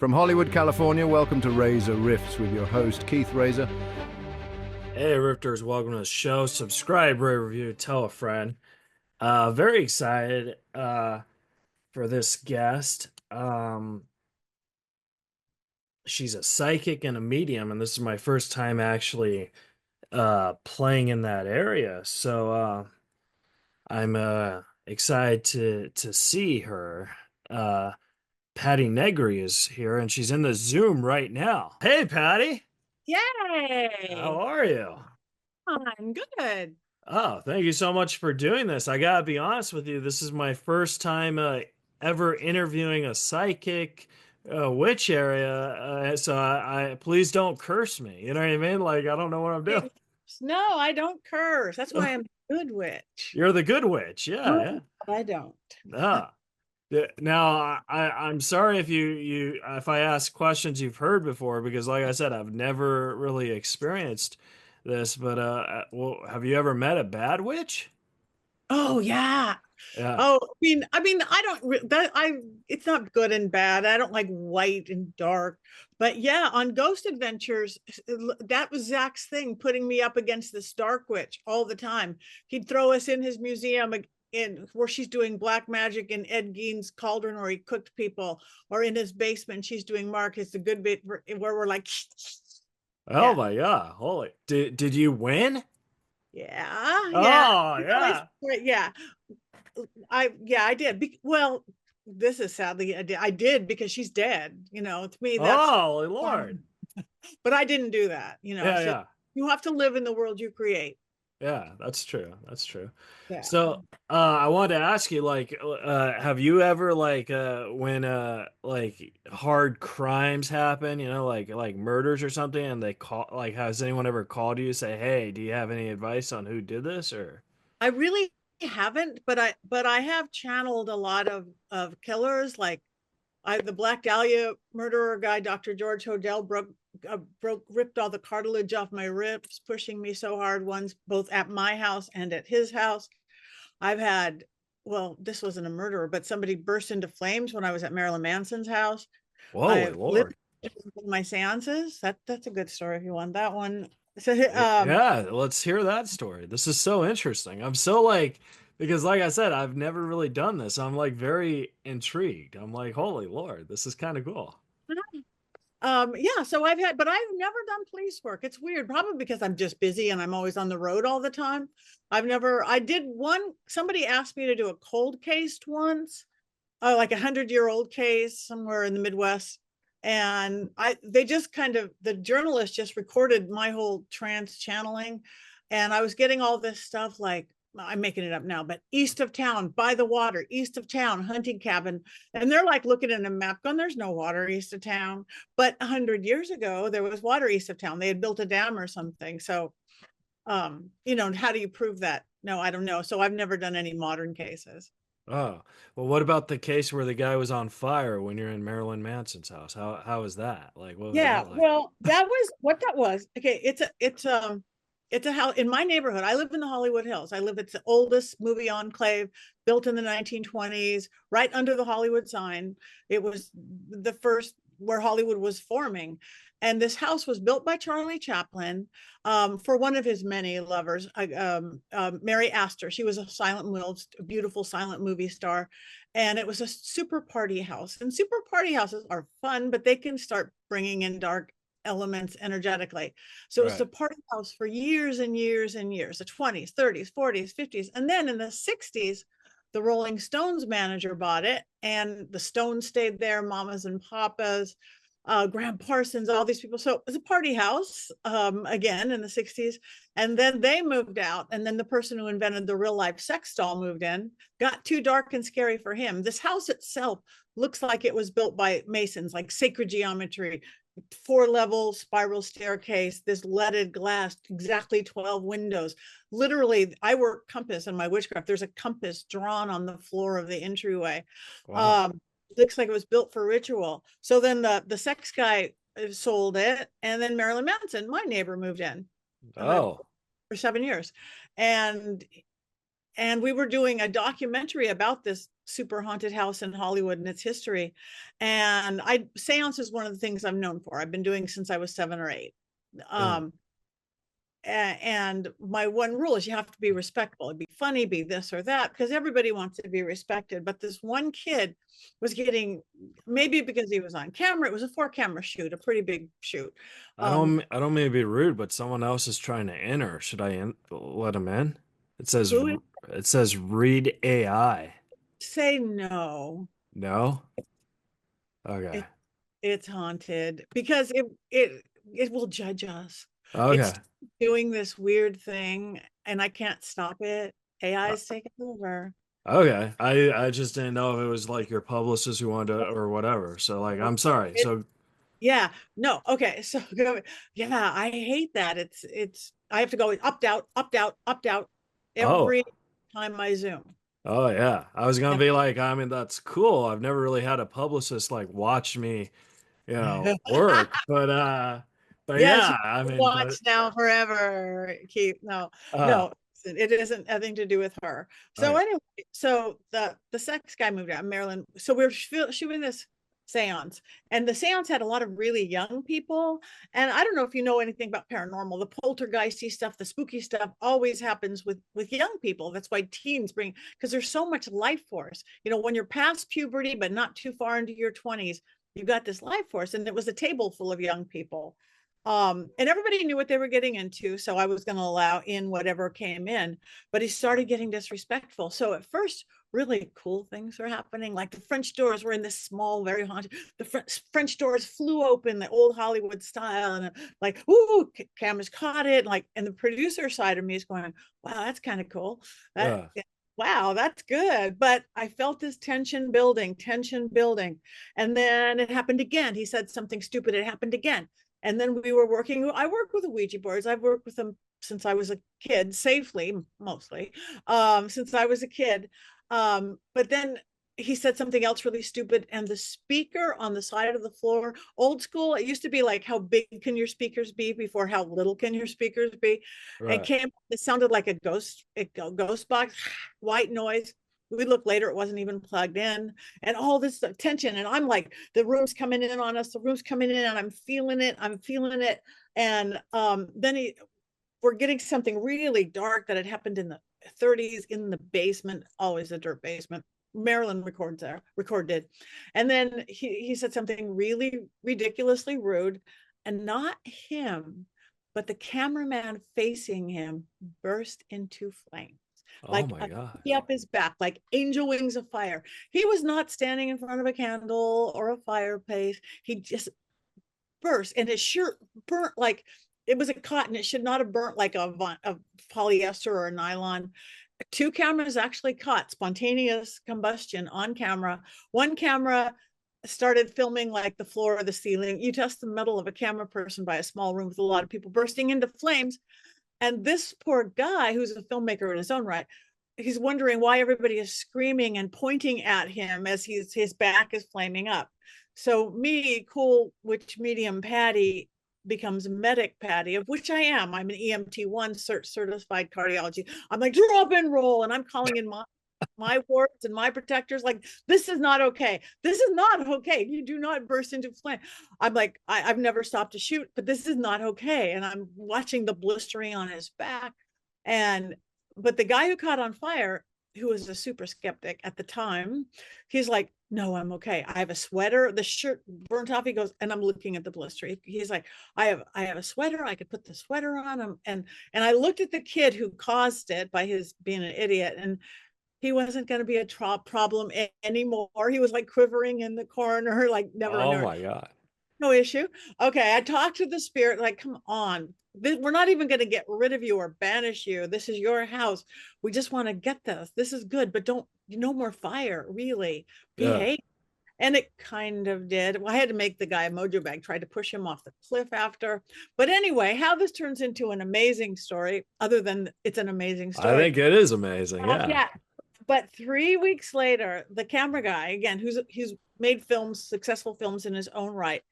From Hollywood, California, welcome to Razor Riffs with your host, Keith Reza. Hey, Rifters, welcome to the show. Subscribe, rate, review, tell a friend. Very excited for this guest. She's a psychic and a medium, and this is my first time actually playing in that area. So I'm excited to see her. Patty Negri is here, and she's in the Zoom right now. Hey, Patty, how Yay! are you? I'm good. Oh, thank you so much for doing this. I gotta be honest with you, this is my first time ever interviewing a psychic, witch area. So I please don't curse me. You know what I mean? Like I don't know what I'm doing. No, I don't curse. That's why I'm a good witch. You're the good witch. But Yeah, I don't. yeah. Ah. Now I'm sorry if you if I ask questions you've heard before because like I said, I've never really experienced this. But well, have you ever met a bad witch? Oh yeah. Yeah. Oh, I mean, I don't that I. It's not good and bad. I don't like white and dark, but yeah, on Ghost Adventures, that was Zach's thing, putting me up against this dark witch all the time. He'd throw us in his museum in where she's doing black magic in Ed Gein's cauldron, where he cooked people, or in his basement, she's doing Mark. It's a good bit where we're like, Oh yeah, my God. Holy. Did you win? yeah. Oh yeah. Yeah. I did. Well, this is sadly I did because she's dead. To me that's Oh Lord. um, but I didn't do that. Yeah, So yeah. you have to live in the world you create. Yeah, that's true. That's true. Yeah. So, I wanted to ask you, like, have you ever, like, when, like, hard crimes happen, like murders or something, and they call, like, has anyone ever called you to say, hey, do you have any advice on who did this, or? I really haven't, but I have channeled a lot of killers. Like the Black Dahlia murderer guy, Dr. George Hodel, ripped all the cartilage off my ribs, pushing me so hard once, both at my house and at his house. I've had, well, this wasn't a murderer, but somebody burst into flames when I was at Marilyn Manson's house. Whoa, I've lived Lord. my seances. That's a good story if you want that one. So Yeah, let's hear that story. This is so interesting. I'm so, like, because, like I said, I've never really done this. I'm, like, very intrigued. I'm like, holy Lord, this is kind of cool. yeah, so but I've never done police work. It's weird, probably because I'm just busy and I'm always on the road all the time. I did one, somebody asked me to do a cold case once, like 100-year-old case somewhere in the Midwest. And they just the journalist just recorded my whole trance channeling. And I was getting all this stuff like, I'm making it up now, but east of town, by the water, east of town, hunting cabin. And they're like looking at a map going, there's no water east of town. But 100 years ago, there was water east of town. They had built a dam or something. So, how do you prove that? No, I don't know. So I've never done any modern cases. Oh, well, what about the case where the guy was on fire when you're in Marilyn Manson's house? How was that? Like, what was Yeah, that like? well, that was what that was. Okay, it's a house in my neighborhood. I live in the Hollywood Hills. It's the oldest movie enclave, built in the 1920s, right under the Hollywood sign. It was the first where Hollywood was forming. And this house was built by Charlie Chaplin, for one of his many lovers, Mary Astor. She was a beautiful silent movie star. And it was a super party house. And super party houses are fun, but they can start bringing in dark elements energetically. So it was Right. a party house for years and years and years, the 20s, 30s, 40s, 50s. And then in the 60s, the Rolling Stones manager bought it, and the Stones stayed there, Mamas and Papas, Graham Parsons, all these people. So it was a party house, again in the 60s. And then they moved out. And then the person who invented the real life sex doll moved in, got too dark and scary for him. This house itself looks like it was built by Masons, like sacred geometry, 4-level spiral staircase, this leaded glass, exactly 12 windows. Literally, I work compass in my witchcraft. There's a compass drawn on the floor of the entryway. Wow. Um, looks like it was built for ritual. So then the sex guy sold it, and then Marilyn Manson, my neighbor, moved in Oh, for 7 years, and and we were doing a documentary about this super haunted house in Hollywood and its history. And seance is one of the things I'm known for. I've been doing since I was 7 or 8. Yeah. And my one rule is you have to be respectful. It'd be funny, be this or that, because everybody wants to be respected. But this one kid was getting, maybe because he was on camera, it was a 4-camera shoot, a pretty big shoot. I don't mean to be rude, but someone else is trying to enter. Should I let him in? It says Who it says read AI. say no? No? Okay. It, it's haunted because it will judge us. Okay. It's doing this weird thing, and I can't stop it. AI is taking over. Okay. I just didn't know if it was like your publicist who wanted to or whatever. So like I'm sorry. So Yeah, no, okay. So yeah, I hate that. I have to go opt out, opt out, opt out oh. every time I Zoom. Oh yeah. I was gonna And be like, I mean, that's cool. I've never really had a publicist like watch me, work. But yes, yeah, I mean, watch but now forever. Keep no, uh no, it isn't nothing to do with her. So okay. anyway, so the sex guy moved out, Maryland. So we were shooting this seance, and the seance had a lot of really young people. And I don't know if you know anything about paranormal. The poltergeisty stuff, the spooky stuff, always happens with young people. That's why teens bring, because there's so much life force. When you're past puberty but not too far into your 20s, you've got this life force. And it was a table full of young people, and everybody knew what they were getting into, so I was going to allow in whatever came in. But he started getting disrespectful. So at first, really cool things were happening, like the French doors were in this small, very haunted, the French doors flew open, the old Hollywood style, and like, ooh, cameras caught it, like. And the producer side of me is going, wow, that's kind of cool. That, Yeah. wow, that's good. But I felt this tension building, and then it happened again. He said something stupid, it happened again. And then I work with the Ouija boards. I've worked with them since I was a kid, safely, mostly, since I was a kid. But then he said something else really stupid, and the speaker on the side of the floor, old school, it used to be like, how big can your speakers be before how little can your speakers be? And Right. it sounded like a ghost box, white noise. We looked later, it wasn't even plugged in, and all this tension. And I'm like, the room's coming in on us, and I'm feeling it. And then we're getting something really dark that had happened in the 30s in the basement, always a dirt basement. Maryland recorded. And then he said something really ridiculously rude, and not him, but the cameraman facing him burst into flames, Oh like my God. up his back, like angel wings of fire. He was not standing in front of a candle or a fireplace. He just burst, and his shirt burnt like it was a cotton. It should not have burnt like a polyester or a nylon. 2 cameras actually caught spontaneous combustion on camera. One camera started filming like the floor or the ceiling. You test the metal of a camera person by a small room with a lot of people bursting into flames. And this poor guy, who's a filmmaker in his own right, he's wondering why everybody is screaming and pointing at him as his back is flaming up. So me, cool witch medium Patty, becomes medic Patty, of which I am. I'm an EMT1 certified cardiology. I'm like, drop and roll, and I'm calling in my wards and my protectors, like, this is not okay. This is not okay. You do not burst into flame. I'm like, I've never stopped to shoot, but this is not okay. And I'm watching the blistering on his back. But the guy who caught on fire, who was a super skeptic at the time, he's like, no, I'm okay. I have a sweater, the shirt burnt off. He goes, and I'm looking at the blister. He's like, I have a sweater. I could put the sweater on him. And I looked at the kid who caused it by his being an idiot, and he wasn't going to be a problem anymore. He was like quivering in the corner, like never, Oh never, my God. no issue. Okay, I talked to the spirit, like, come on. We're not even going to get rid of you or banish you. This is your house. We just want to get this. This is good, but don't, no more fire, really. Yeah. Behave. And it kind of did. Well, I had to make the guy a mojo bag, tried to push him off the cliff after. But anyway, how this turns into an amazing story, other than it's an amazing I story. think it is amazing. Yeah. Yeah. But 3 weeks later, the camera guy, again, he's made films, successful films in his own right,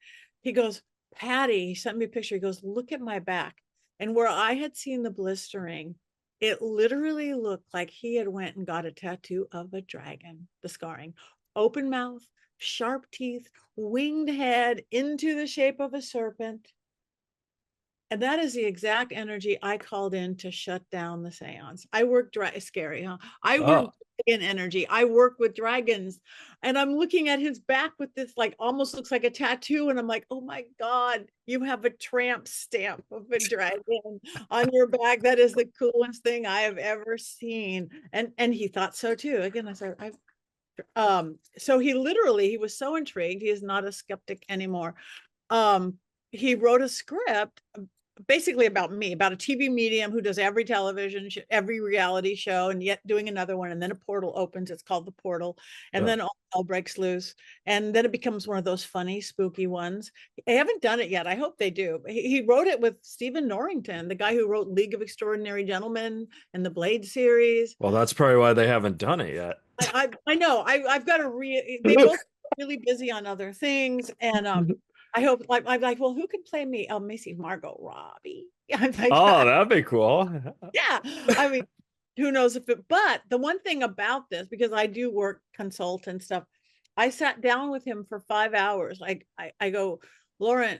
he goes, Patty, he sent me a picture. He goes, look at my back. And where I had seen the blistering, It literally looked like he had went and got a tattoo of a dragon, the scarring, open mouth, sharp teeth, winged head into the shape of a serpent. And that is the exact energy I called in to shut down the seance. I work scary, huh? I Oh, work dragon energy. I work with dragons. And I'm looking at his back with this, like, almost looks like a tattoo. And I'm like, oh my God, you have a tramp stamp of a dragon on your back. That is the coolest thing I have ever seen. And he thought so too. Again, I said, so he was so intrigued. He is not a skeptic anymore. He wrote a script basically about me, about a TV medium who does every television, every reality show, and yet doing another one. And then a portal opens. It's called The Portal. And yeah. then all hell breaks loose. And then it becomes one of those funny, spooky ones. I haven't done it yet. I hope they do. He wrote it with Stephen Norrington, the guy who wrote League of Extraordinary Gentlemen and the Blade series. Well, that's probably why they haven't done it yet. I know. I've got to they both really busy on other things. And I hope, like, I'm like, well, who could play me? Macy, Margot Robbie. I'm like, Oh, that'd be cool. yeah. I mean, who knows if it, but the one thing about this, because I do work consultant stuff, I sat down with him for 5 hours. Like, I go, Lauren,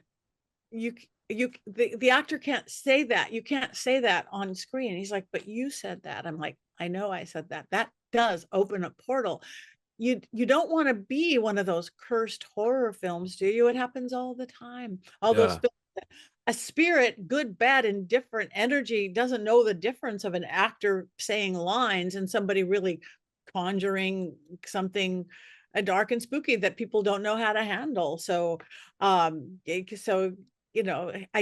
the actor can't say that. You can't say that on screen. He's like, but you said that. I'm like, I know I said that. That does open a portal. You don't want to be one of those cursed horror films, do you? It happens all the time. All those Yeah. films, a spirit, good, bad, indifferent energy doesn't know the difference of an actor saying lines and somebody really conjuring something dark and spooky that people don't know how to handle. So, I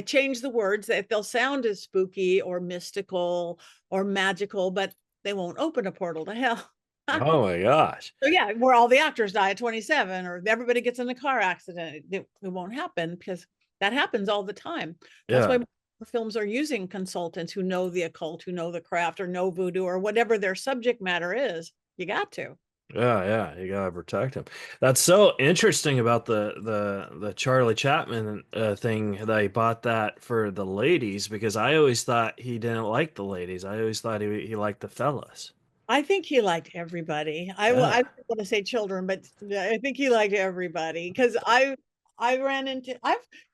change the words that they'll sound as spooky or mystical or magical, but they won't open a portal to hell. Oh my gosh. So yeah, where all the actors die at 27 or everybody gets in a car accident, it won't happen because that happens all the time. That's Yeah. why films are using consultants who know the occult, who know the craft or know voodoo or whatever their subject matter is. You got to. Yeah, yeah, you gotta protect him. That's so interesting about the Charlie Chapman thing that he bought that for the ladies because I always thought he didn't like the ladies. I always thought he liked the fellas. I think he liked everybody. I Yeah, don't want to say children, but I think he liked everybody because I ran into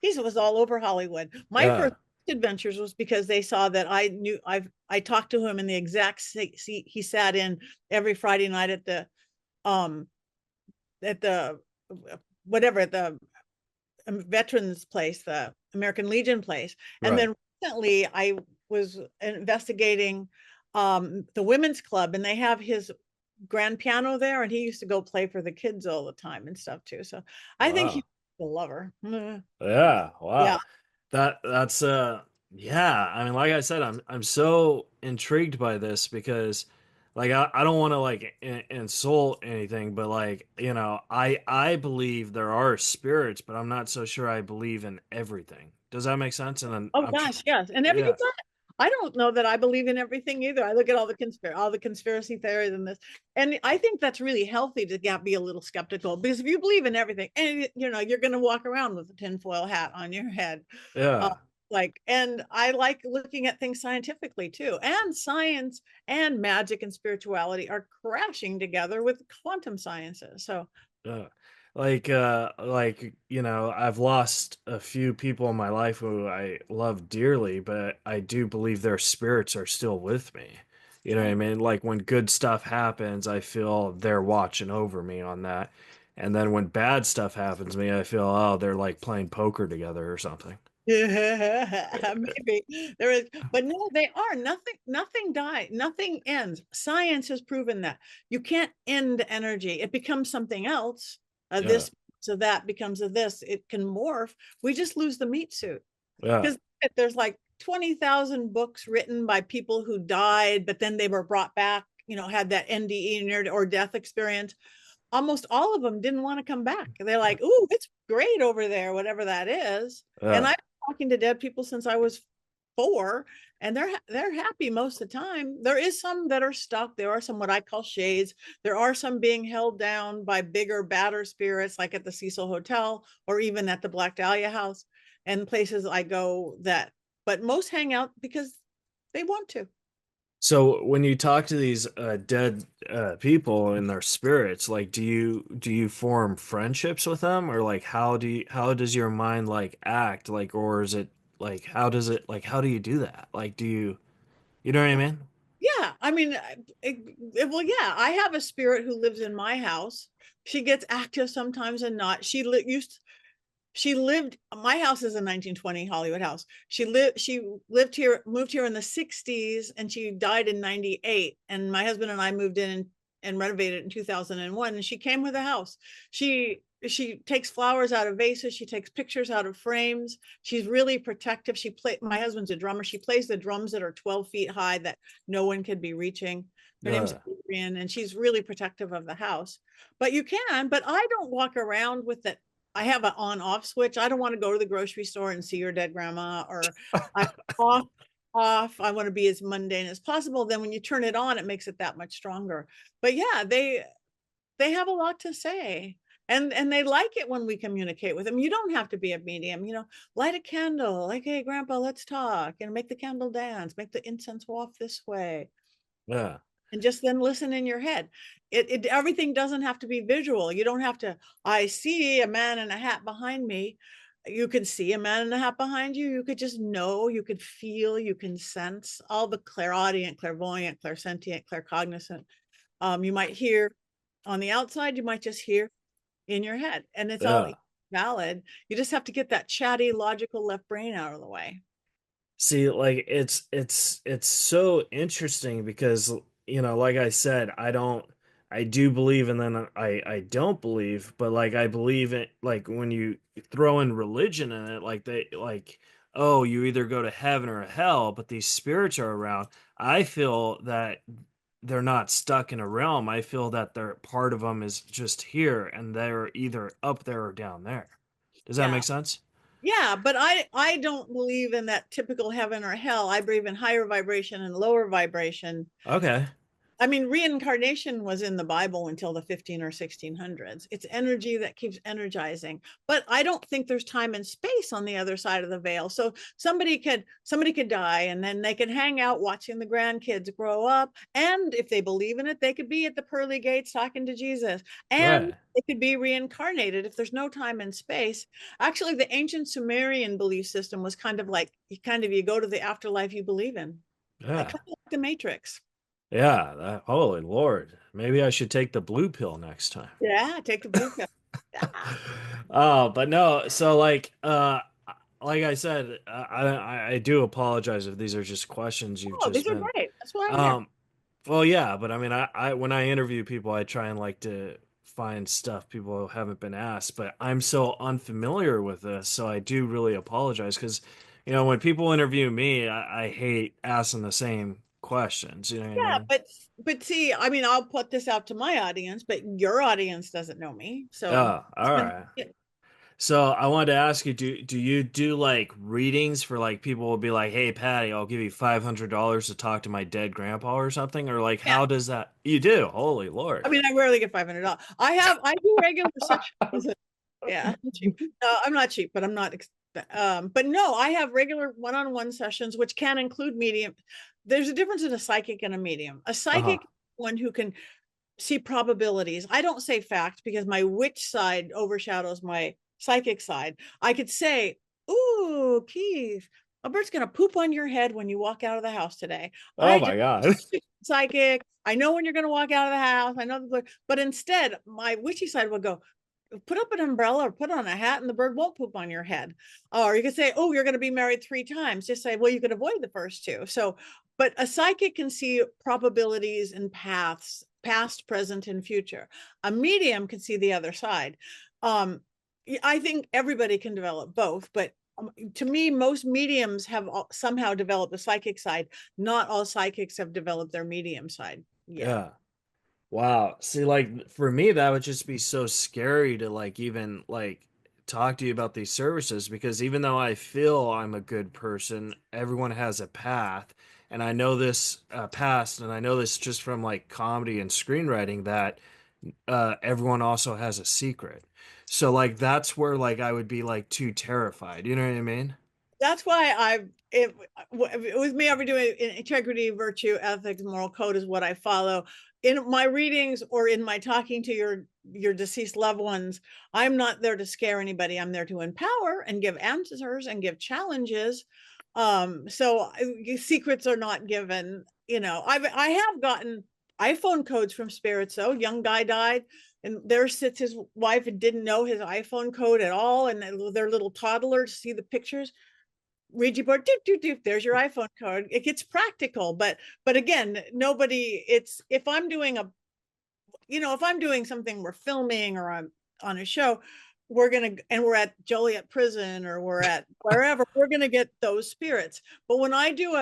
he was all over Hollywood. My yeah, first adventures was because they saw that I talked to him in the exact seat he sat in every Friday night um at the whatever at the veterans place, the American Legion place. And right. then recently I was investigating the women's club and they have his grand piano there and he used to go play for the kids all the time and stuff too. So I think he's Wow. a lover. Yeah, Yeah. wow. That's yeah, I mean like I said I'm so intrigued by this because like I don't want to like insult anything but like, I believe there are spirits, but I'm not so sure I believe in everything. Does that make sense? And then Oh gosh, yes. And everything. yeah. I don't know that I believe in everything either. I look at all the conspiracy theories and this, and I think that's really healthy to be a little skeptical because if you believe in everything, and you're going to walk around with a tinfoil hat on your head, uh, Yeah. and I like looking at things scientifically too. And science and magic and spirituality are crashing together with quantum sciences. So Yeah. I've lost a few people in my life who I love dearly, but I do believe their spirits are still with me. You know what I mean? Like when good stuff happens, I feel they're watching over me on that. And then when bad stuff happens to me, I feel, oh, they're like playing poker together or something. yeah, maybe there is, but no, they are nothing die, nothing ends. Science has proven that you can't end energy. It becomes something else. Yeah. This, so that becomes a this. It can morph. We just lose the meat suit Yeah. because there's like 20,000 books written by people who died, but then they were brought back, had that NDE, near or death experience. Almost all of them didn't want to come back. They're like, "Ooh, it's great over there, whatever that is." And Yeah. I've been talking to dead people since I was 4, and they're happy most of the time. There is some that are stuck. There are some what I call shades. There are some being held down by bigger, badder spirits, like at the Cecil Hotel or even at the Black Dahlia House and places I go that. But most hang out because they want to. So when you talk to these dead people and their spirits, like do you form friendships with them, or like how does your mind like act, like, or is it like how do you do that? Like you know what I mean? Yeah, I mean, well, yeah, I have a spirit who lives in my house. She gets active sometimes and not. She lived, my house is a 1920 Hollywood house. She lived here, moved here in the 60s, and she died in 98. And my husband and I moved in and renovated it in 2001. And she came with a house. She takes flowers out of vases. She takes pictures out of frames. She's really protective. My husband's a drummer. She plays the drums that are 12 feet high that no one could be reaching. Her name's Yeah. Adrian, and she's really protective of the house. But I don't walk around with that. I have an on off switch. I don't want to go to the grocery store and see your dead grandma, or I'm off, off. I want to be as mundane as possible. Then when you turn it on, it makes it that much stronger. But yeah, they have a lot to say. And they like it when we communicate with them. You don't have to be a medium, light a candle, like, hey, grandpa, let's talk, and make the candle dance, make the incense waft this way, Yeah. and just then listen in your head. Everything doesn't have to be visual. You don't have to, I see a man in a hat behind me. You can see a man in a hat behind you. You could just know, you could feel, you can sense all the clairaudient, clairvoyant, clairsentient, claircognizant. You might hear on the outside, you might just hear in your head, and it's all Yeah. valid. You just have to get that chatty, logical left brain out of the way. See, like it's so interesting because like I said, I do believe and then I don't believe, but like I believe it, like when you throw in religion in it, like they like, oh, you either go to heaven or hell, but these spirits are around. I feel that they're not stuck in a realm. I feel that they're part of them is just here and they're either up there or down there. Does that Yeah. make sense? Yeah, but I don't believe in that typical heaven or hell. I believe in higher vibration and lower vibration. Okay. I mean, reincarnation was in the Bible until the 15 or 1600s. It's energy that keeps energizing. But I don't think there's time and space on the other side of the veil. So somebody could die, and then they can hang out watching the grandkids grow up. And if they believe in it, they could be at the pearly gates talking to Jesus. And Right. they could be reincarnated if there's no time and space. Actually, the ancient Sumerian belief system was kind of like you go to the afterlife you believe in, like Yeah. kind of like the Matrix. Yeah, holy Lord. Maybe I should take the blue pill next time. Yeah, take the blue pill. Yeah. Oh, but no, so like I said, I do apologize if these are just questions you've Oh, just these are been great. That's why I'm here. um well, yeah, but I mean I when I interview people I try and like to find stuff people haven't been asked, but I'm so unfamiliar with this, so I do really apologize because when people interview me, I hate asking the same questions, you know what I Yeah, mean? but see, I mean, I'll put this out to my audience, but your audience doesn't know me. So Oh, all right. yeah. So I wanted to ask you, do you do like readings for like people will be like, hey Patty, I'll give you $500 to talk to my dead grandpa or something? Or like how does that you do? Holy Lord. I mean, I rarely get $500. I do regular sessions. Yeah, I'm cheap. No, I'm not cheap, but I'm not. But no, I have regular one-on-one sessions, which can include medium. There's a difference in a psychic and a medium. A Uh-huh. psychic, one who can see probabilities. I don't say fact because my witch side overshadows my psychic side. I could say, ooh, Keith, a bird's going to poop on your head when you walk out of the house today. Oh I my just God. psychic. I know when you're going to walk out of the house. I know, but instead, my witchy side will go, put up an umbrella or put on a hat and the bird won't poop on your head. Or you could say, oh, you're going to be married 3 times. Just say, well, you could avoid the first two. So, but a psychic can see probabilities and paths, past, present, and future. A medium can see the other side. I think everybody can develop both, but to me, most mediums have somehow developed the psychic side. Not all psychics have developed their medium side yet. Yeah. Wow. See, like for me, that would just be so scary to like even like talk to you about these services because even though I feel I'm a good person, everyone has a path. And I know this past, and I know this just from like comedy and screenwriting that everyone also has a secret. So like that's where like I would be like too terrified. You know what I mean? That's why with me, I'll doing integrity, virtue, ethics, moral code is what I follow. In my readings or in my talking to your deceased loved ones, I'm not there to scare anybody. I'm there to empower and give answers and give challenges. So secrets are not given. I have gotten iPhone codes from spirits. So young guy died, and there sits his wife and didn't know his iPhone code at all, and their little toddler to see the pictures. Ouija board, doop, doop, doop, there's your iPhone code. It gets practical, but again, nobody. It's if I'm doing something, we're filming or I'm on a show, we're at Joliet prison or we're at wherever, we're gonna get those spirits. But when I do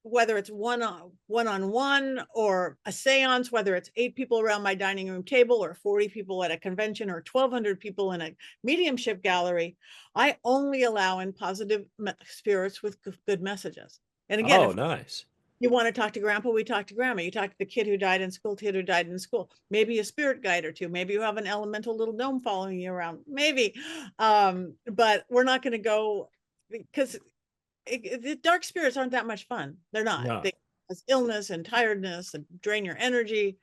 whether it's one-on-one or a seance, whether it's 8 people around my dining room table or 40 people at a convention or 1,200 people in a mediumship gallery, I only allow in positive spirits with good messages. And again, Oh, nice. You want to talk to grandpa, we talk to grandma. You talk to the kid who died in school, maybe a spirit guide or two, maybe you have an elemental little gnome following you around, maybe. But we're not going to go, because the dark spirits aren't that much fun. They're not. No. They cause illness and tiredness and drain your energy.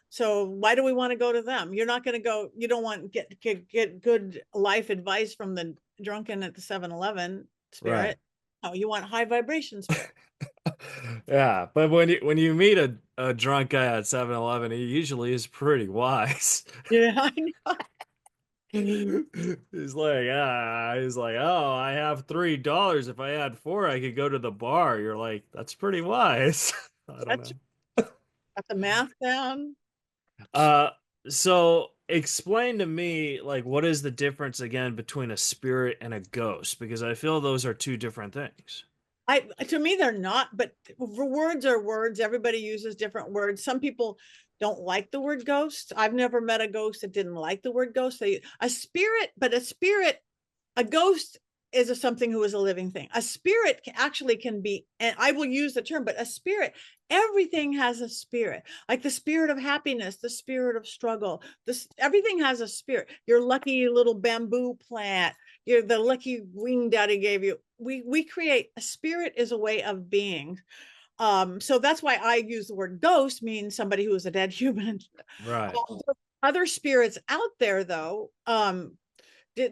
So why do we want to go to them? You're not going to go. You don't want to get good life advice from the drunken at the 7-Eleven spirit. Right. No, you want high vibration spirit. Yeah, but when you meet a drunk guy at 7-Eleven, he usually is pretty wise. Yeah, I know. He's like, oh, I have $3. If I had 4, I could go to the bar. You're like, that's pretty wise. I don't know. Got the math down. So explain to me, like, what is the difference again between a spirit and a ghost? Because I feel those are two different things. To me, they're not, but words are words. Everybody uses different words. Some people don't like the word ghost. I've never met a ghost that didn't like the word ghost. A ghost is something who is a living thing. A spirit actually can be, and I will use the term, but a spirit, everything has a spirit, like the spirit of happiness, the spirit of struggle. Everything has a spirit. Your lucky little bamboo plant, the lucky ring daddy gave you. We create a spirit is a way of being. So that's why I use the word ghost, means somebody who is a dead human. Right. Other spirits out there, though,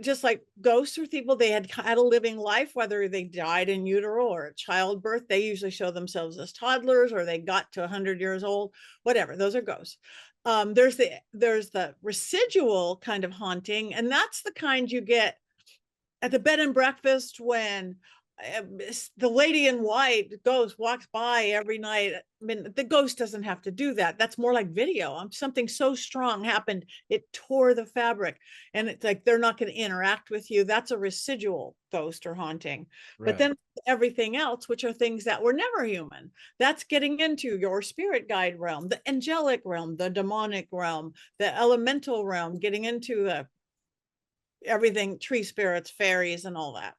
just like ghosts or people, they had a living life, whether they died in utero or at childbirth. They usually show themselves as toddlers, or they got to 100 years old, whatever. Those are ghosts. There's the residual kind of haunting, and that's the kind you get at the bed and breakfast when the lady in white ghost walks by every night. I mean, the ghost doesn't have to do that. That's more like video. Something so strong happened, it tore the fabric, and it's like they're not going to interact with you. That's a residual ghost or haunting. Right. But then everything else, which are things that were never human, that's getting into your spirit guide realm, the angelic realm, the demonic realm, the elemental realm, getting into the everything, tree spirits, fairies, and all that.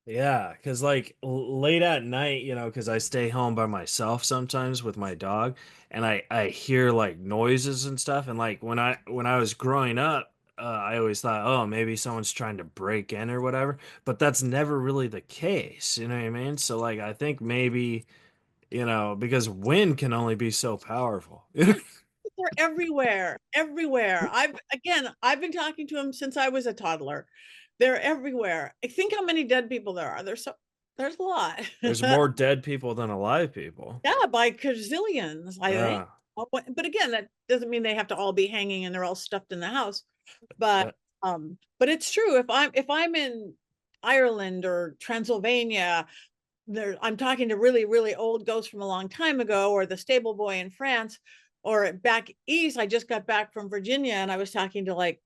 Yeah, because like late at night, because I stay home by myself sometimes with my dog, and I hear like noises and stuff, and like when I was growing up, I always thought, oh, maybe someone's trying to break in or whatever, but that's never really the case, you know what I mean? So like I think maybe, because wind can only be so powerful. They're everywhere. I've been talking to them since I was a toddler. They're everywhere. I think how many dead people there are. There's a lot. There's more dead people than alive people. Yeah, by gazillions, I think. Yeah. But again, that doesn't mean they have to all be hanging and they're all stuffed in the house. But it's true. If I'm in Ireland or Transylvania, I'm talking to really, really old ghosts from a long time ago, or the stable boy in France, or back east. I just got back from Virginia, and I was talking to like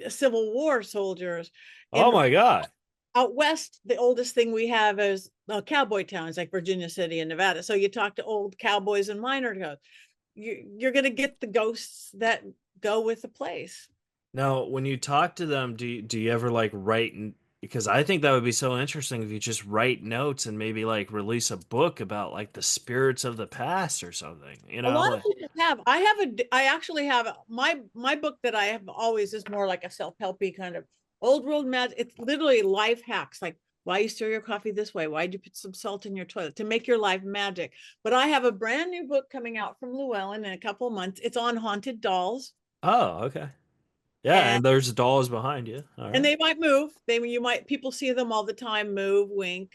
Civil War soldiers. Oh my God. Out west, the oldest thing we have is cowboy towns like Virginia City and Nevada. So you talk to old cowboys and miner ghosts. You're going to get the ghosts that go with the place. Now, when you talk to them, do you ever like write? Because I think that would be so interesting if you just write notes and maybe like release a book about like the spirits of the past or something. A lot of people have. I actually have my book that I have always is more like a self-helpy kind of old world magic. It's literally life hacks, like Why you stir your coffee this way? Why'd you put some salt in your toilet? To make your life magic. But I have a brand new book coming out from Llewellyn in a couple of months. It's on haunted dolls. Oh, okay. Yeah, And and there's dolls behind you. All right. they might move. People see them all the time, move, wink.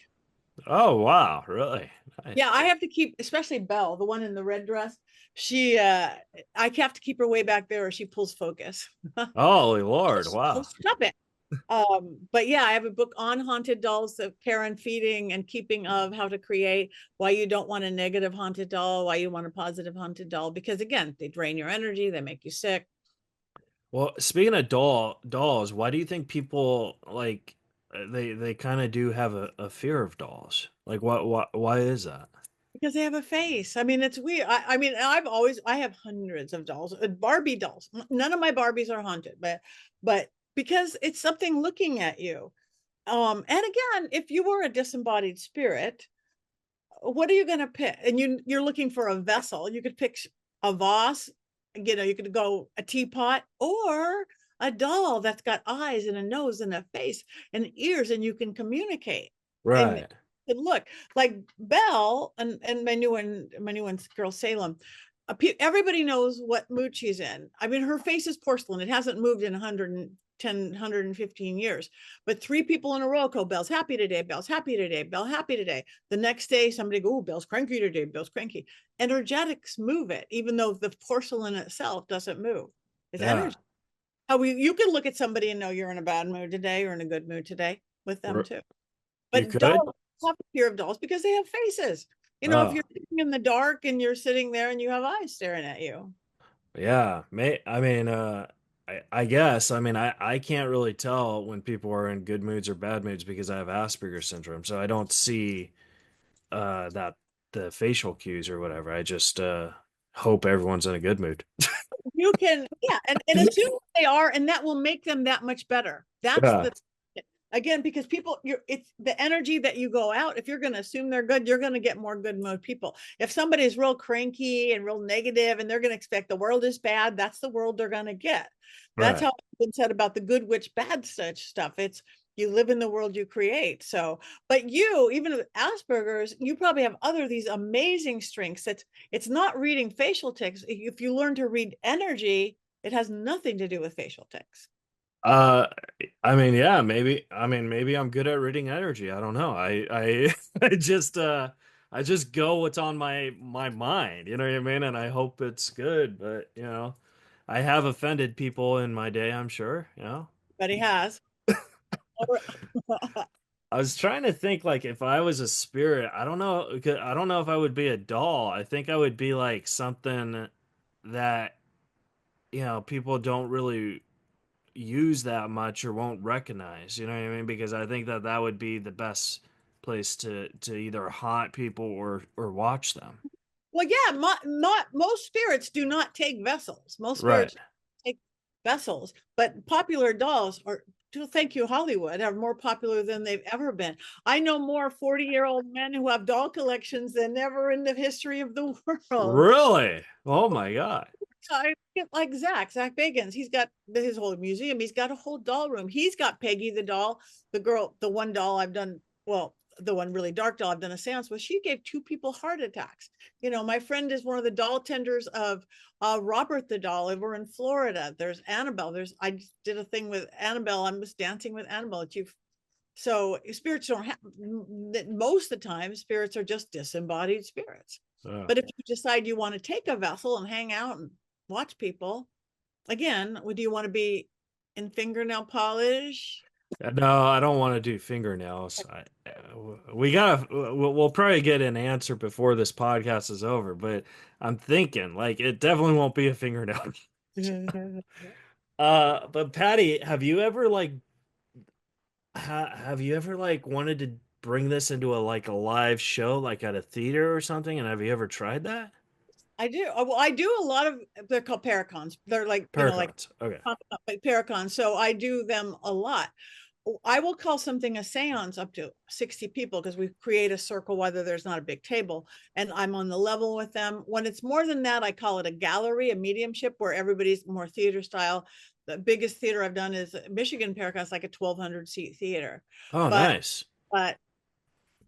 Oh, wow. Really? Nice. Yeah, I have to keep, especially Belle, the one in the red dress. She I have to keep her way back there or she pulls focus. Holy Lord. Oh, Wow. stop it. But yeah, I have a book on haunted dolls of care and feeding and keeping of how to create, why you don't want a negative haunted doll, why you want a positive haunted doll, because again, they drain your energy, they make you sick. Well, speaking of dolls, why do you think people like they kind of do have a fear of dolls? Like what why is that? Because they have a face. I mean, it's weird. I mean, I have hundreds of dolls, Barbie dolls. None of my Barbies are haunted, but because it's something looking at you. And again, if you were a disembodied spirit, what are you going to pick? And you're looking for a vessel. You could pick a vase, you could go a teapot or a doll that's got eyes and a nose and a face and ears, and you can communicate. And Right. look like Belle and my new one's girl Salem. Everybody knows what mood she's in. I mean, her face is porcelain. It hasn't moved in 110, 115 years. But 3 people in a row go, Belle's happy today, Belle's happy today, Belle happy today. The next day, somebody go, oh, Belle's cranky today, Belle's cranky. Energetics move it, even though the porcelain itself doesn't move. It's Yeah. energy. You can look at somebody and know you're in a bad mood today or in a good mood today with them too. You But could? dolls have a fear of dolls because they have faces. If Oh, you're sitting in the dark and you're sitting there and you have eyes staring at you. yeah. I mean, I guess. I mean, I can't really tell when people are in good moods or bad moods because I have Asperger's syndrome, so I don't see that the facial cues or whatever. I just hope everyone's in a good mood. You can, yeah, and assume they are, and that will make them that much better. That's Yeah. the again, because it's the energy that you go out. If you're going to assume they're good, you're going to get more good mood people. If somebody's real cranky and real negative and they're going to expect the world is bad, that's the world they're going to get. That's Right. how it's been said about the good witch bad such stuff. It's you live in the world you create. So, but you, even with Asperger's, you probably have these amazing strengths. It's not reading facial tics. If you learn to read energy, it has nothing to do with facial tics. Uh, I mean, yeah, maybe. I mean, maybe I'm good at reading energy. I don't know. I just go what's on my mind. You know what I mean? And I hope it's good. But I have offended people in my day. I'm sure. But he has. I was trying to think like if I was a spirit. I don't know. I don't know if I would be a doll. I think I would be like something that people don't really use that much or won't recognize. You know what I mean? Because I think that would be the best place to either haunt people or watch them. Well, yeah, not most spirits do not take vessels. Most Right. spirits take vessels, but popular dolls are. Thank you, Hollywood, are more popular than they've ever been. I know more 40-year-old men who have doll collections than ever in the history of the world. Really? Oh my God. I get like Zach Bagans. He's got his whole museum. He's got a whole doll room. He's got Peggy the doll, the girl, the one doll I've done. Well, the one really dark doll I've done a seance with. She gave 2 people heart attacks. My friend is one of the doll tenders of Robert the doll over in Florida. There's Annabelle. I did a thing with Annabelle. I was dancing with Annabelle. So spirits don't have, most of the time, spirits are just disembodied spirits. But if you decide you want to take a vessel and hang out and watch people, again, do you want to be in fingernail polish? No, I don't want to do fingernails. We'll probably get an answer before this podcast is over, but I'm thinking like it definitely won't be a fingernail. But Patty, have you ever like wanted to bring this into a live show like at a theater or something? And have you ever tried that? I do. Well, I do a lot of, they're called paracons. They're like, Paracons. Okay. like paracons. So I do them a lot. I will call something a seance up to 60 people because we create a circle, whether there's not a big table, and I'm on the level with them. When it's more than that, I call it a gallery, a mediumship, where everybody's more theater style. The biggest theater I've done is Michigan Paracon. It's like a 1,200 seat theater. Oh, But nice.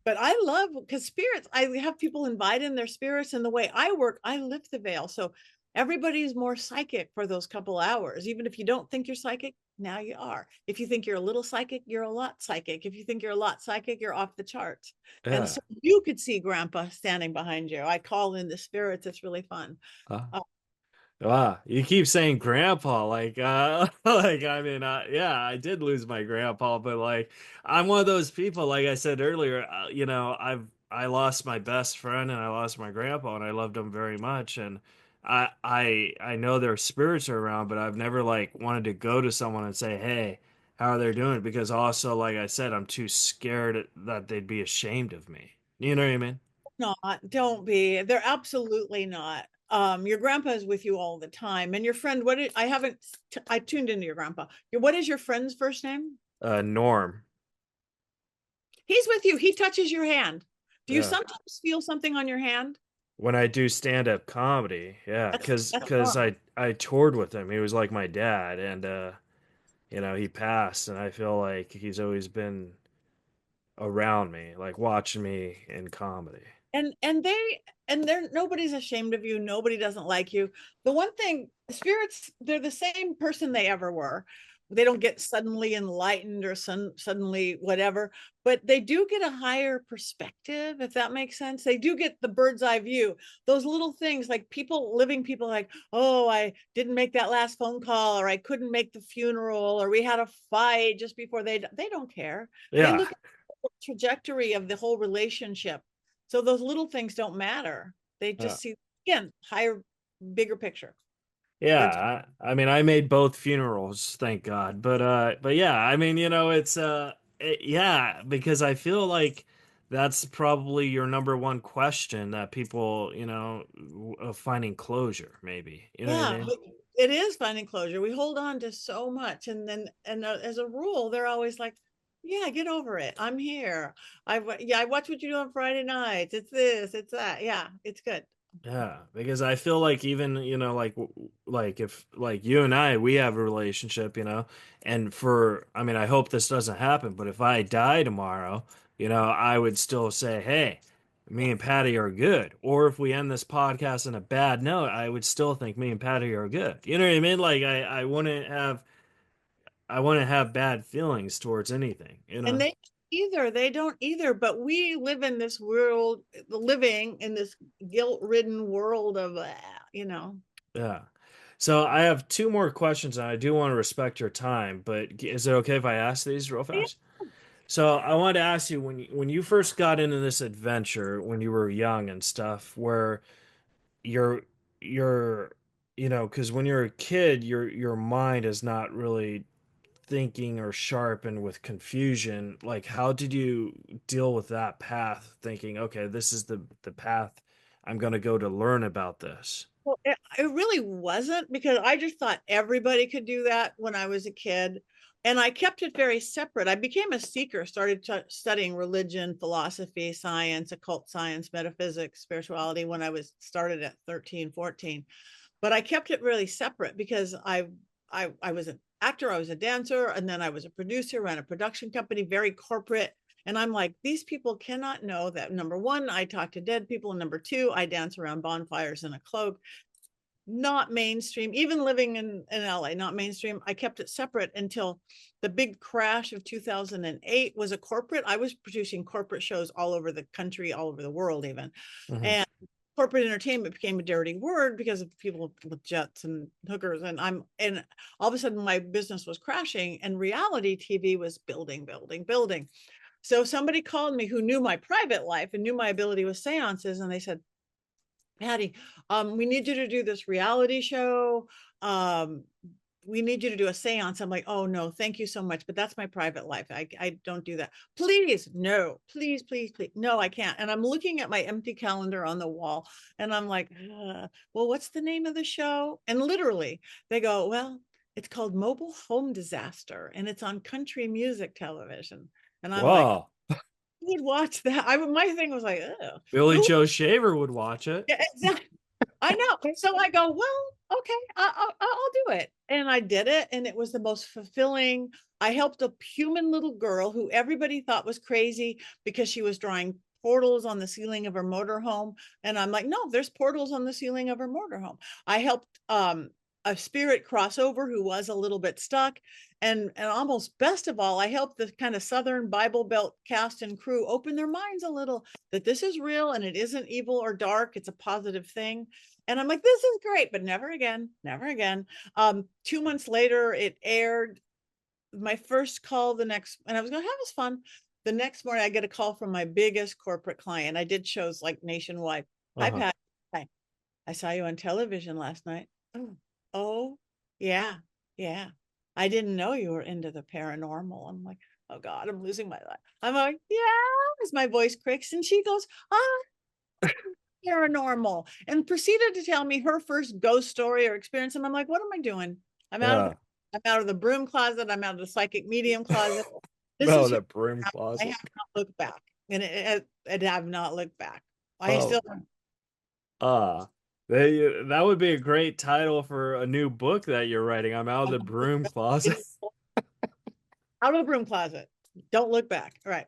But I love, because spirits, I have people invite in their spirits, and the way I work, I lift the veil. So everybody's more psychic for those couple hours. Even if you don't think you're psychic, now you are. If you think you're a little psychic, you're a lot psychic. If you think you're a lot psychic, you're off the charts. And Yeah. so you could see Grandpa standing behind you. I call in the spirits. It's really fun. Huh? Uh, Wow, you keep saying grandpa, like like I mean yeah, I did lose my grandpa, but like I'm one of those people, like I said earlier, you know, I lost my best friend and I lost my grandpa and I loved him very much, and I know their spirits are around, but I've never like wanted to go to someone and say, "Hey, how are they doing?" Because also, like I said, I'm too scared that they'd be ashamed of me. You know what I mean? not, don't be. They're absolutely not. Your grandpa is with you all the time. And your friend, I haven't, I tuned into your grandpa. What is your friend's first name? Norm. He's with you. He touches your hand. Do you Yeah. sometimes feel something on your hand? When I do stand-up comedy, yeah, That's cause normal. I toured with him. He was like my dad, and you know, he passed, and I feel like he's always been around me, like watching me in comedy. And they're nobody's ashamed of you. Nobody doesn't like you. The one thing, spirits, they're the same person they ever were. They don't get suddenly enlightened or suddenly whatever, but they do get a higher perspective, if that makes sense. They do get the bird's eye view. Those little things, like people, living people, like, oh, I didn't make that last phone call, or I couldn't make the funeral, or we had a fight just before they don't care. They Yeah, look at the trajectory of the whole relationship. So those little things don't matter. They yeah, just see, again, higher, bigger picture. They're yeah. I mean, I made both funerals, thank God. But yeah, I mean, you know, yeah, because I feel like that's probably your number one question that people, you know, finding closure, maybe. You know what I Yeah, mean? it is finding closure. We hold on to so much, and then as a rule, they're always like, "Yeah, get over it. I'm here. I watch what you do on Friday nights. It's this, it's that. Yeah, it's good." Yeah, because I feel like even, you know, like if like you and I we have a relationship, you know, and for I mean, I hope this doesn't happen, but if I die tomorrow, you know, I would still say, "Hey, me and Patty are good." Or if we end this podcast on a bad note, I would still think me and Patty are good. You know what I mean? Like I wouldn't have bad feelings towards anything, you And know? they don't either. But we live in this world, living in this guilt-ridden world of, you know. Yeah. So I have two more questions, and I do want to respect your time, but is it okay if I ask these real Yeah. fast? So I wanted to ask you when you first got into this adventure when you were young and stuff, where you're you're you know, because when you're a kid, your mind is not really thinking or sharpened with confusion. Like, how did you deal with that path, thinking, okay, this is the path I'm going to go to learn about this? Well, it really wasn't, because I just thought everybody could do that when I was a kid. And I kept it very separate. I became a seeker, started studying religion, philosophy, science, occult science, metaphysics, spirituality when I was started at 13, 14. But I kept it really separate because I was an actor, I was a dancer, and then I was a producer, ran a production company, very corporate. And I'm like, these people cannot know that, number one, I talk to dead people, and number two, I dance around bonfires in a cloak. Not mainstream, even living in LA, not mainstream. I kept it separate until the big crash of 2008 was a corporate. I was producing corporate shows all over the country, all over the world, even. Hmm. And corporate entertainment became a dirty word because of people with jets and hookers. And all of a sudden my business was crashing, and reality TV was building, building, building. So somebody called me who knew my private life and knew my ability with seances, and they said, Patty, we need you to do this reality show. Um, we need you to do a seance. I'm like, oh no, thank you so much. But that's my private life. I don't do that. Please, no, please, please, please. No, I can't. And I'm looking at my empty calendar on the wall, and I'm like, well, what's the name of the show? And literally they go, well, it's called Mobile Home Disaster, and it's on country music television. And I'm like, Wow. who would watch that? My thing was like, oh, Billy who? Joe Shaver would watch it. Yeah, exactly. I know. So I go, well, okay, I'll do it. And I did it. And it was the most fulfilling. I helped a human little girl who everybody thought was crazy because she was drawing portals on the ceiling of her motorhome. And I'm like, no, there's portals on the ceiling of her motorhome. I helped a spirit crossover who was a little bit stuck. And almost best of all, I helped the kind of Southern Bible Belt cast and crew open their minds a little that this is real and it isn't evil or dark. It's a positive thing. And I'm like, this is great, but never again, never again. 2 months later, it aired. My first call the next, and I was going to have this fun. The next morning, I get a call from my biggest corporate client. I did shows like nationwide. Hi, Pat. Hi. I saw you on television last night. Oh, yeah, yeah. I didn't know you were into the paranormal. I'm like, oh God, I'm losing my life. I'm like, yeah, as my voice cracks. And she goes, paranormal, and proceeded to tell me her first ghost story or experience. And I'm like, what am I doing? I'm out of the broom closet. I'm out of the psychic medium closet. This is the broom I closet. have not looked back, and it have not looked back. That would be a great title for a new book that you're writing. I'm out of the broom closet. Out of the broom closet. Don't look back. All right.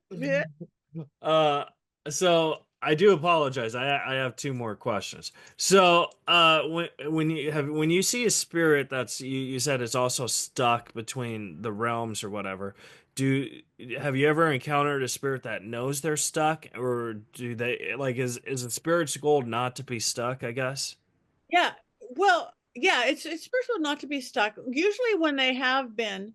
So I do apologize. I have two more questions. So, when you see a spirit that's you said it's also stuck between the realms or whatever, have you ever encountered a spirit that knows they're stuck, or do they like is the spirit's goal not to be stuck, I guess? Yeah. Well, yeah, it's spiritual not to be stuck. Usually when they have been,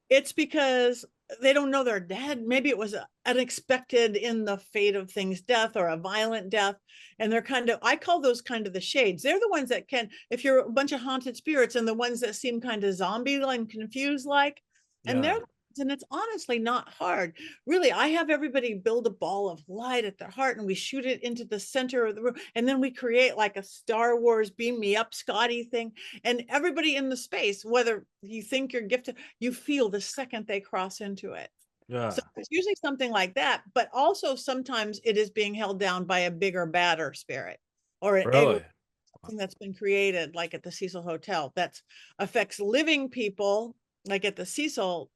it's because they don't know they're dead. Maybe it was unexpected in the fate of things, death or a violent death. And they're kind of, I call those kind of the shades. They're the ones that can, if you're a bunch of haunted spirits and the ones that seem kind of zombie and confused like, and Yeah. and it's honestly not hard. Really, I have everybody build a ball of light at their heart and we shoot it into the center of the room. And then we create like a Star Wars beam me up Scotty thing. And everybody in the space, whether you think you're gifted, you feel the second they cross into it. Yeah. So it's usually something like that, but also sometimes it is being held down by a bigger, badder spirit or an Really? something that's been created, like at the Cecil Hotel, that affects living people, like at the Cecil.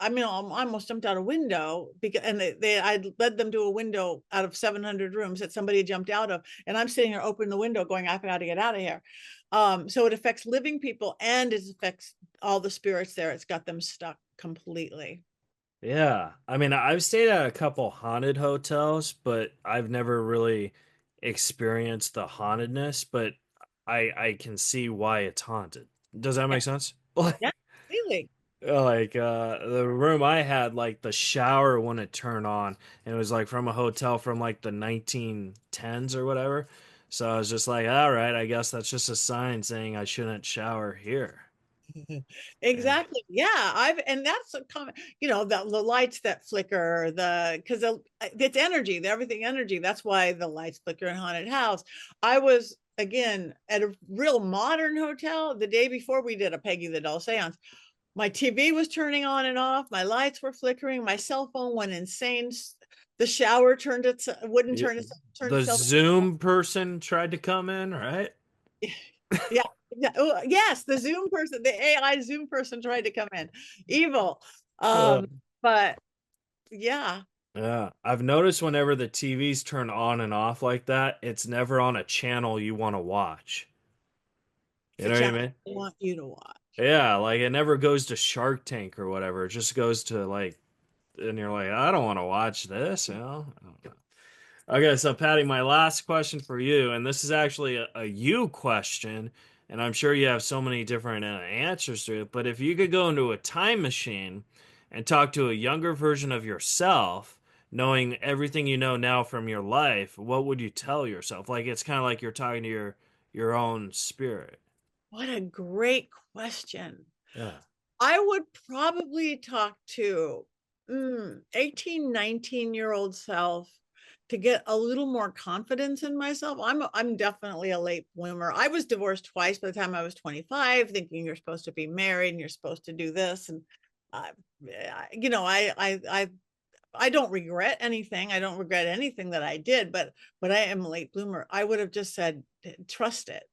I mean, I almost jumped out a window because, and I led them to a window out of 700 rooms that somebody jumped out of, and I'm sitting here opening the window, going, "I've got to get out of here." So it affects living people, and it affects all the spirits there. It's got them stuck completely. Yeah. I mean, I've stayed at a couple haunted hotels, but I've never really experienced the hauntedness, but I can see why it's haunted. Does that Yeah, make sense? yeah, completely. Like the room I had, like the shower wouldn't turn on, and it was like from a hotel from like the 1910s or whatever. So I was just like, all right, I guess that's just a sign saying I shouldn't shower here. Yeah. Exactly. Yeah. And that's a common, the lights that flicker, because it's energy, everything energy. That's why the lights flicker in haunted house. I was, again, at a real modern hotel the day before we did a Peggy the Doll seance. My TV was turning on and off. My lights were flickering. My cell phone went insane. The shower wouldn't Yeah. turn The itself. Zoom person tried to come in, right? Yeah. Yeah. Oh, yes, the Zoom person, the AI Zoom person tried to come in. Evil. Uh, But yeah. yeah, I've noticed whenever the TVs turn on and off like that, it's never on a channel you want to watch. It's You a know what I channel mean? I want you to watch. Yeah, like it never goes to Shark Tank or whatever. It just goes to like, and you're like, I don't want to watch this, you know? I don't know. Okay, so Patty, my last question for you, and this is actually a you question, and I'm sure you have so many different answers to it, but if you could go into a time machine and talk to a younger version of yourself, knowing everything you know now from your life, what would you tell yourself? Like it's kind of like you're talking to your own spirit. What a great question. Yeah. I would probably talk to 18, 19-year-old self to get a little more confidence in myself. I'm definitely a late bloomer. I was divorced twice by the time I was 25, thinking you're supposed to be married and you're supposed to do this. And uh, I don't regret anything. I don't regret anything that I did, but I am a late bloomer. I would have just said, trust it.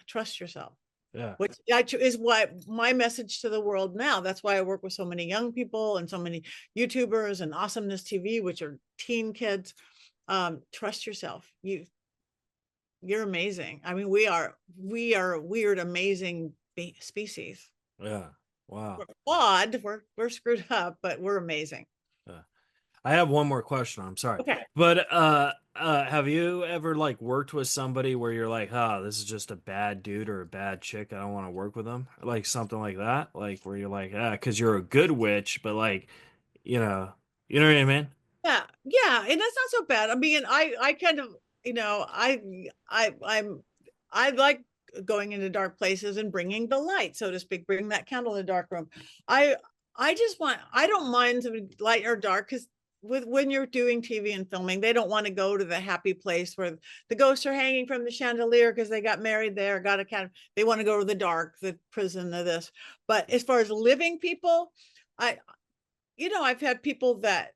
Trust yourself. Yeah. which is what my message to the world now. That's why I work with so many young people and so many YouTubers and Awesomeness TV, which are teen kids. Trust yourself. You're amazing. I mean, we are a weird, amazing species. Yeah. Wow. We're flawed. We're screwed up, but we're amazing. I have one more question. I'm sorry. Okay. But have you ever like worked with somebody where you're like, oh, this is just a bad dude or a bad chick, I don't want to work with them? Like something like that? Like where you're like, because you're a good witch, but like, you know, you know what I mean? Yeah, and that's not so bad. I mean, I kind of, I like going into dark places and bringing the light, so to speak, bring that candle in the dark room. I I don't mind light or dark, because when you're doing TV and filming, they don't want to go to the happy place where the ghosts are hanging from the chandelier because they got married there, got a cat. They want to go to the dark, the prison, of this. But as far as living people, I I've had people that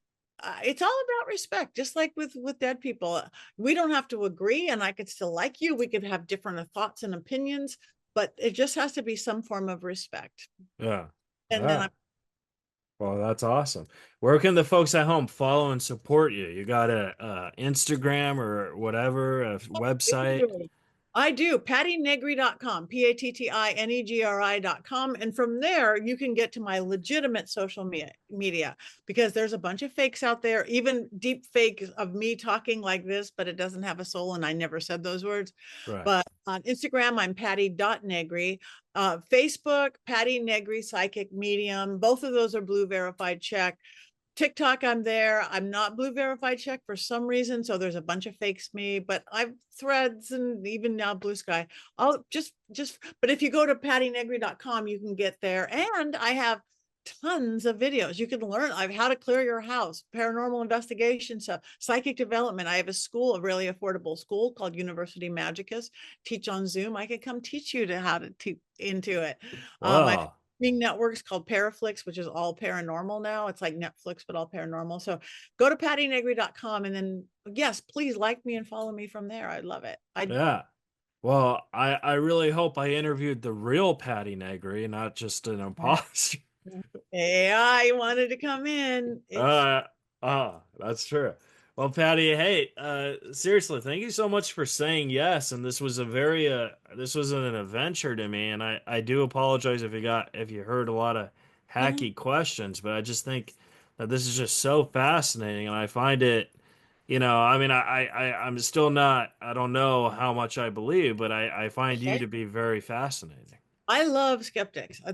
it's all about respect, just like with dead people. We don't have to agree, and I could still like you. We could have different thoughts and opinions, but it just has to be some form of respect. Yeah. And then Well, that's awesome. Where can the folks at home follow and support you? You got a Instagram or whatever, a website? I do. PattyNegri.com, PATTINEGRI.com. And from there, you can get to my legitimate social media, because there's a bunch of fakes out there, even deep fakes of me talking like this, but it doesn't have a soul. And I never said those words. Right. But on Instagram, I'm Patty.Negri. Facebook, Patty Negri Psychic Medium. Both of those are blue verified check. TikTok, I'm there. I'm not blue verified check for some reason, so there's a bunch of fakes me, but I've Threads and even now Blue Sky. I'll just but if you go to pattynegri.com, you can get there, and I have tons of videos. You can learn how to clear your house, paranormal investigation stuff, psychic development. I have a school, a really affordable school called University Magicus. Teach on Zoom. I could come teach you how to into it. Wow. Networks called Paraflix, which is all paranormal now. It's like Netflix, but all paranormal. So go to pattynegri.com, and then yes, please like me and follow me from there. I'd love it. Yeah. Well, I really hope I interviewed the real Patty Negri, not just an imposter. AI wanted to come in. That's true. Well, Patty, hey, seriously, thank you so much for saying yes. And this was this was an adventure to me. And I do apologize if you heard a lot of hacky questions, but I just think that this is just so fascinating. And I find it, I mean, I'm still not, I don't know how much I believe, but I find you to be very fascinating. I love skeptics. I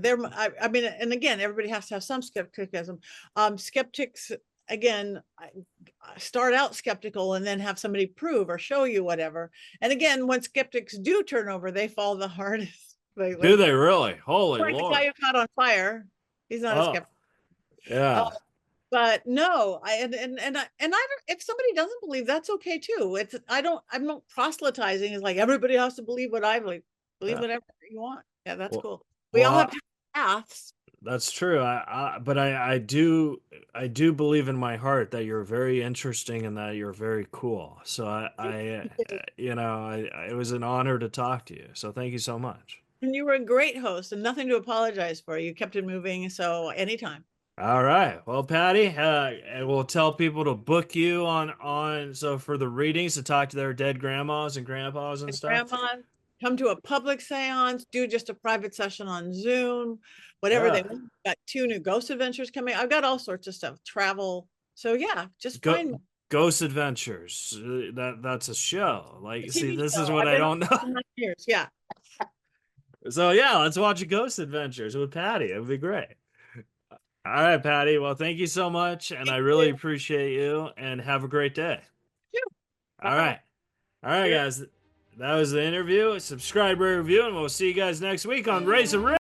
mean, and again, everybody has to have some skepticism. Skeptics, again, start out skeptical and then have somebody prove or show you whatever. And again, when skeptics do turn over, they fall the hardest. Do they really? Holy like Lord. the guy who caught on fire. He's not a skeptic. Yeah. But no, I if somebody doesn't believe, that's okay too. I'm not proselytizing. It's like everybody has to believe what I believe. Believe whatever you want. Yeah, that's cool. We all have different paths. That's true. But I do believe in my heart that you're very interesting and that you're very cool. So it was an honor to talk to you. So thank you so much. And you were a great host, and nothing to apologize for. You kept it moving. So anytime. All right. Well, Patty, we'll tell people to book you so for the readings, to talk to their dead grandmas and grandpas and stuff. Grandmas, come to a public seance, do just a private session on Zoom, whatever they want. Got 2 new ghost adventures coming. I've got all sorts of stuff, travel. So yeah, just find me. Ghost Adventures. That's a show. Like, see, this is what I don't know. Years. Yeah. So yeah, let's watch a Ghost Adventures with Patty. It would be great. All right, Patty. Well, thank you so much, and I really appreciate you. And have a great day. All right, guys. That was the interview. Subscribe, rate, review, and we'll see you guys next week on Raise a Rift.